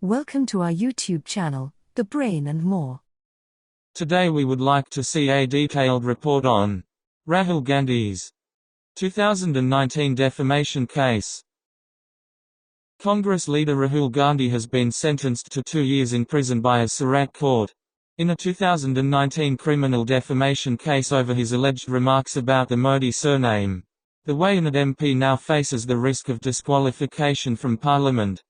Welcome to our YouTube channel, The Brain and More. Today we would like to see a detailed report on Rahul Gandhi's 2019 defamation case. Congress leader Rahul Gandhi has been sentenced to 2 years in prison by a Surat court in a 2019 criminal defamation case over his alleged remarks about the Modi surname. The Wayanad MP now faces the risk of disqualification from Parliament.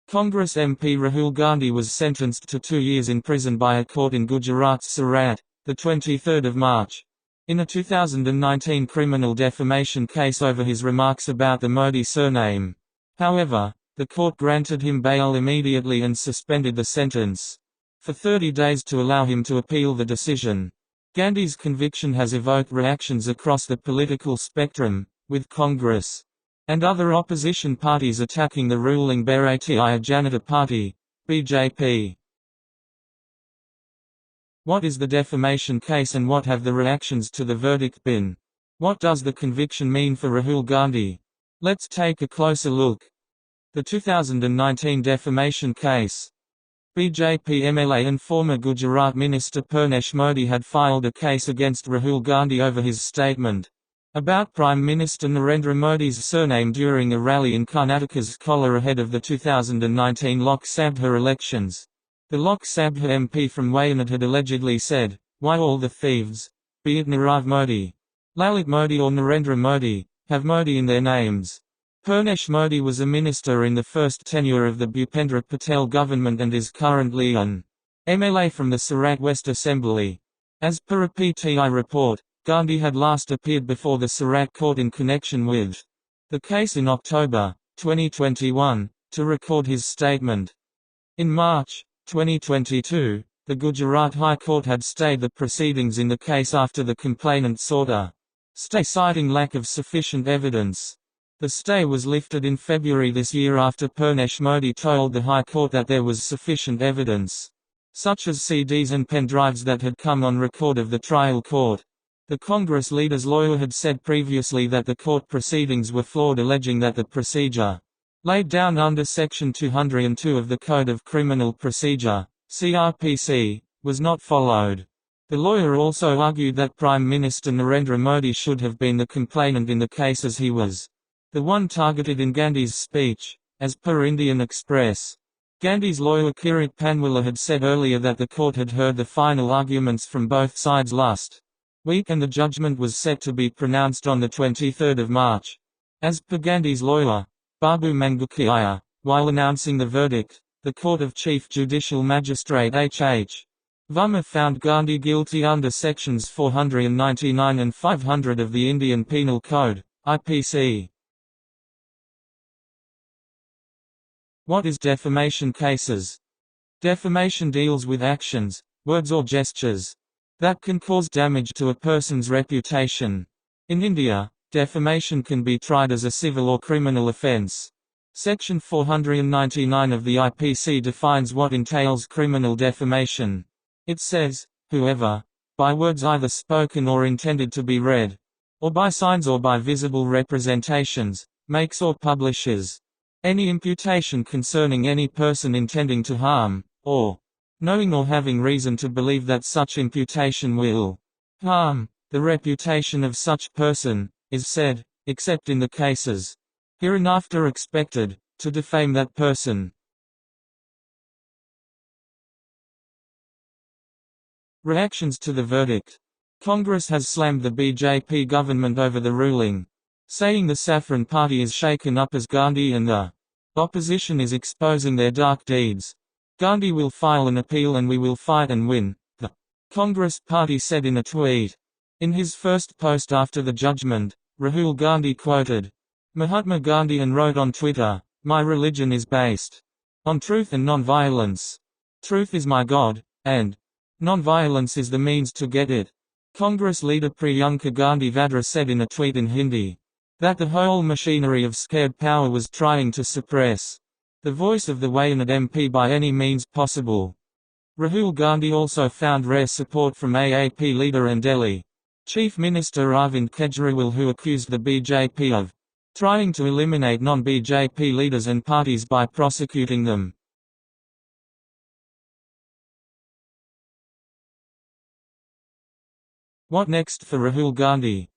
Congress MP Rahul Gandhi was sentenced to 2 years in prison by a court in Gujarat's Surat, the 23rd of March, in a 2019 criminal defamation case over his remarks about the Modi surname. However, the court granted him bail immediately and suspended the sentence for 30 days to allow him to appeal the decision. Gandhi's conviction has evoked reactions across the political spectrum, with Congress and other opposition parties attacking the ruling Bharatiya Janata Party, BJP. What is the defamation case and what have the reactions to the verdict been? What does the conviction mean for Rahul Gandhi? Let's take a closer look. The 2019 defamation case. BJP MLA and former Gujarat Minister Purnesh Modi had filed a case against Rahul Gandhi over his statement about Prime Minister Narendra Modi's surname during a rally in Karnataka's Kolar ahead of the 2019 Lok Sabha elections. The Lok Sabha MP from Wayanad had allegedly said, "Why all the thieves, be it Nirav Modi, Lalit Modi or Narendra Modi, have Modi in their names." Purnesh Modi was a minister in the first tenure of the Bhupendra Patel government and is currently an MLA from the Surat West Assembly. As per a PTI report, Gandhi had last appeared before the Surat court in connection with the case in October 2021, to record his statement. In March 2022, the Gujarat High Court had stayed the proceedings in the case after the complainant sought a stay citing lack of sufficient evidence. The stay was lifted in February this year after Purnesh Modi told the High Court that there was sufficient evidence, such as CDs and pen drives that had come on record of the trial court. The Congress leader's lawyer had said previously that the court proceedings were flawed, alleging that the procedure laid down under Section 202 of the Code of Criminal Procedure, CRPC, was not followed. The lawyer also argued that Prime Minister Narendra Modi should have been the complainant in the case as he was the one targeted in Gandhi's speech, as per Indian Express. Gandhi's lawyer Kirit Panwala had said earlier that the court had heard the final arguments from both sides last week and the judgment was set to be pronounced on the 23rd of March. As per Gandhi's lawyer, Babu Mangukaya, while announcing the verdict, the Court of Chief Judicial Magistrate H.H. Varma found Gandhi guilty under Sections 499 and 500 of the Indian Penal Code, IPC. What is defamation cases? Defamation deals with actions, words or gestures that can cause damage to a person's reputation. In India, defamation can be tried as a civil or criminal offence. Section 499 of the IPC defines what entails criminal defamation. It says, whoever, by words either spoken or intended to be read, or by signs or by visible representations, makes or publishes any imputation concerning any person intending to harm, or knowing or having reason to believe that such imputation will harm the reputation of such person, is said, except in the cases hereinafter expected, to defame that person. Reactions to the verdict. Congress has slammed the BJP government over the ruling, saying the Saffron Party is shaken up as Gandhi and the opposition is exposing their dark deeds. Gandhi will file an appeal and we will fight and win, the Congress Party said in a tweet. In his first post after the judgment, Rahul Gandhi quoted Mahatma Gandhi and wrote on Twitter, "My religion is based on truth and non-violence. Truth is my God, and non-violence is the means to get it." Congress leader Priyanka Gandhi Vadra said in a tweet in Hindi that the whole machinery of scared power was trying to suppress the voice of the Wayanad MP by any means possible. Rahul Gandhi also found rare support from AAP leader and Delhi Chief Minister Arvind Kejriwal, who accused the BJP of trying to eliminate non-BJP leaders and parties by prosecuting them. What next for Rahul Gandhi?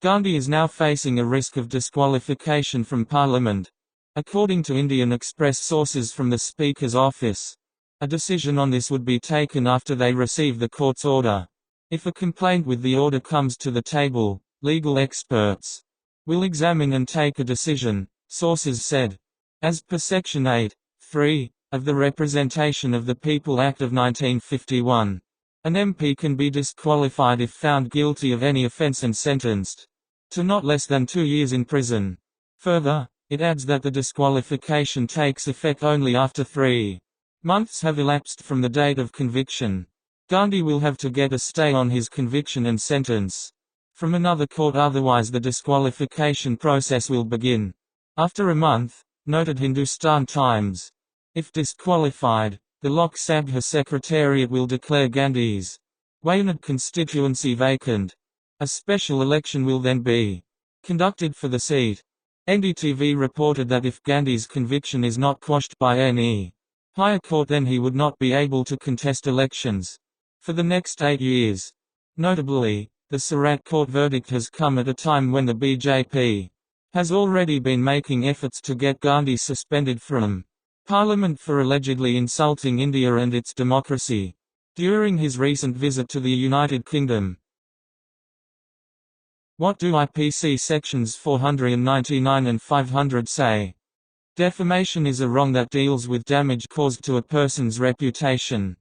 Gandhi is now facing a risk of disqualification from Parliament. According to Indian Express sources from the Speaker's office, a decision on this would be taken after they receive the court's order. If a complaint with the order comes to the table, legal experts will examine and take a decision, sources said. As per Section 8(3) of the Representation of the People Act of 1951, an MP can be disqualified if found guilty of any offence and sentenced to not less than 2 years in prison. Further, it adds that the disqualification takes effect only after 3 months have elapsed from the date of conviction. Gandhi will have to get a stay on his conviction and sentence from another court, otherwise the disqualification process will begin after a month, noted Hindustan Times. If disqualified, the Lok Sabha Secretariat will declare Gandhi'S Wayanad constituency vacant. A special election will then be conducted for the seat. NDTV reported that if Gandhi's conviction is not quashed by any higher court, then he would not be able to contest elections for the next 8 years. Notably, the Surat court verdict has come at a time when the BJP has already been making efforts to get Gandhi suspended from Parliament for allegedly insulting India and its democracy during his recent visit to the United Kingdom. What do IPC sections 499 and 500 say? Defamation is a wrong that deals with damage caused to a person's reputation.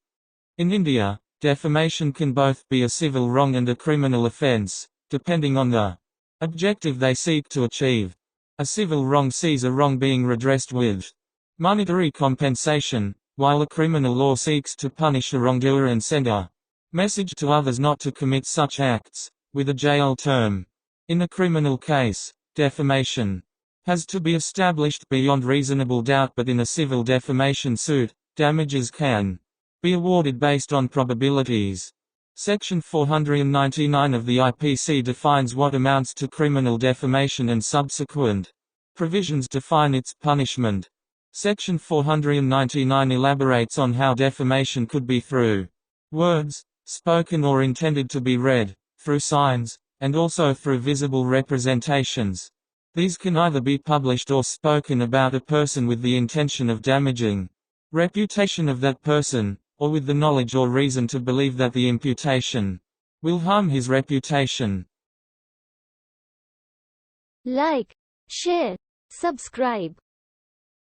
In India, defamation can both be a civil wrong and a criminal offence, depending on the objective they seek to achieve. A civil wrong sees a wrong being redressed with monetary compensation, while a criminal law seeks to punish a wrongdoer and send a message to others not to commit such acts, with a jail term. In a criminal case, defamation has to be established beyond reasonable doubt, but in a civil defamation suit, damages can be awarded based on probabilities. Section 499 of the IPC defines what amounts to criminal defamation and subsequent provisions define its punishment. Section 499 elaborates on how defamation could be through words, spoken or intended to be read, through signs, and also through visible representations. These can either be published or spoken about a person with the intention of damaging reputation of that person, or with the knowledge or reason to believe that the imputation will harm his reputation. Like, share, subscribe.